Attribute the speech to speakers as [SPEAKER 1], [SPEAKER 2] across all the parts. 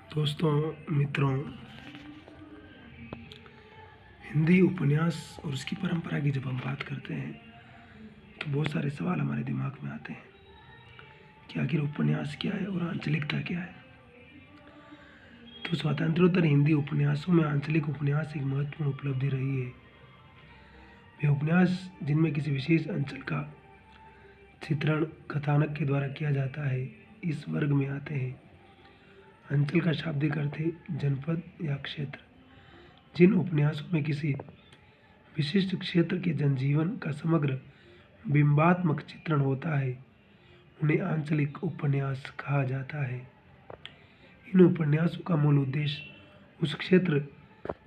[SPEAKER 1] दोस्तों, मित्रों, हिंदी उपन्यास और उसकी परंपरा की जब हम बात करते हैं तो बहुत सारे सवाल हमारे दिमाग में आते हैं कि आखिर उपन्यास क्या है और आंचलिकता क्या है। तो स्वातंत्रोत्तर हिंदी उपन्यासों में आंचलिक उपन्यास एक महत्वपूर्ण उपलब्धि रही है। वे उपन्यास जिनमें किसी विशेष अंचल का चित्रण कथानक के द्वारा किया जाता है, इस वर्ग में आते हैं। अंचल का शाब्दिक अर्थ है जनपद या क्षेत्र। जिन उपन्यासों में किसी विशिष्ट क्षेत्र के जनजीवन का समग्र बिंबात्मक चित्रण होता है, उन्हें आंचलिक उपन्यास कहा जाता है। इन उपन्यासों का मूल उद्देश्य उस क्षेत्र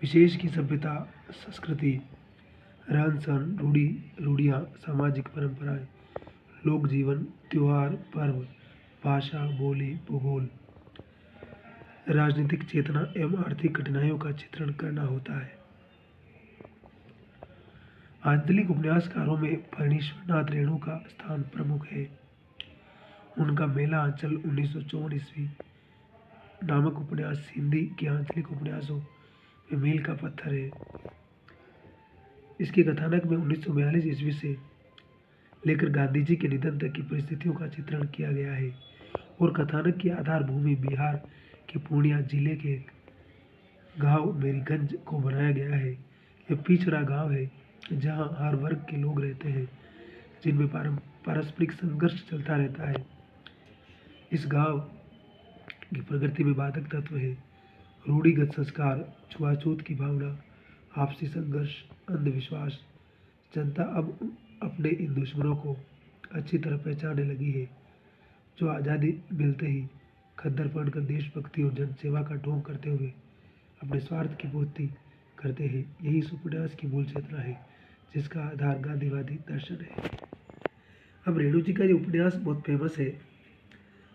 [SPEAKER 1] विशेष की सभ्यता, संस्कृति, रहन सहन, रूढ़ियाँ, सामाजिक परंपराएं, लोक जीवन, त्योहार, पर्व, भाषा, बोली, भूगोल, राजनीतिक चेतना एवं आर्थिक कठिनाइयों का चित्रण करना होता है। आंचलिक उपन्यासकारों में फणीश्वरनाथ रेणु का स्थान प्रमुख है। उनका मेला आंचल 1954 ईस्वी नामक उपन्यास हिंदी के आंचलिक उपन्यासों में मील का पत्थर है। इसके कथानक में 1942 ईस्वी से लेकर गांधी जी के निधन तक की परिस्थितियों का चित्रण किया गया है और कथानक की आधार भूमि बिहार के पूर्णिया जिले के गांव मेरीगंज को बनाया गया है। यह पिछड़ा गांव है जहां हर वर्ग के लोग रहते हैं, जिनमें पारस्परिक संघर्ष चलता रहता है। इस गांव की प्रकृति में बाधक तत्व है रूढ़िगत संस्कार, छुआछूत की भावना, आपसी संघर्ष, अंधविश्वास। जनता अब अपने इन दुश्मनों को अच्छी तरह पहचानने लगी है, जो आज़ादी मिलते ही खद्दर पहनकर देशभक्ति और जनसेवा का ढोंग करते हुए अपने स्वार्थ की पूर्ति करते हैं। यही इस उपन्यास की मूल चेतना है, जिसका आधार गांधीवादी दर्शन है। अब रेणु जी का ये उपन्यास बहुत फेमस है,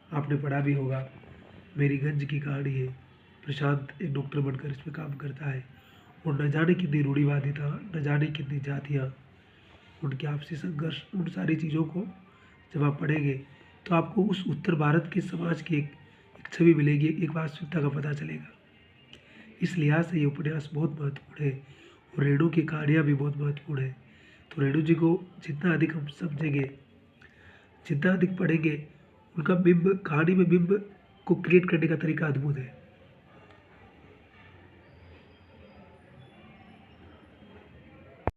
[SPEAKER 1] आपने पढ़ा भी होगा। मेरीगंज की कहानी है। प्रशांत एक डॉक्टर बनकर इसमें काम करता है और न जाने कितनी रूढ़िवादिता, न जाने कितनी जातियाँ, उनके आपसी संघर्ष, उन सारी चीज़ों को जब आप पढ़ेंगे तो आपको उस उत्तर भारत के समाज की एक छवि मिलेगी, एक वास्तविकता का पता चलेगा। इस लिहाज से ये उपन्यास बहुत महत्वपूर्ण है और रेणु की कहानियाँ भी बहुत महत्वपूर्ण है। तो रेणु जी को जितना अधिक हम समझेंगे, जितना अधिक पढ़ेंगे, उनका बिंब, कहानी में बिंब को क्रिएट करने का तरीका अद्भुत है।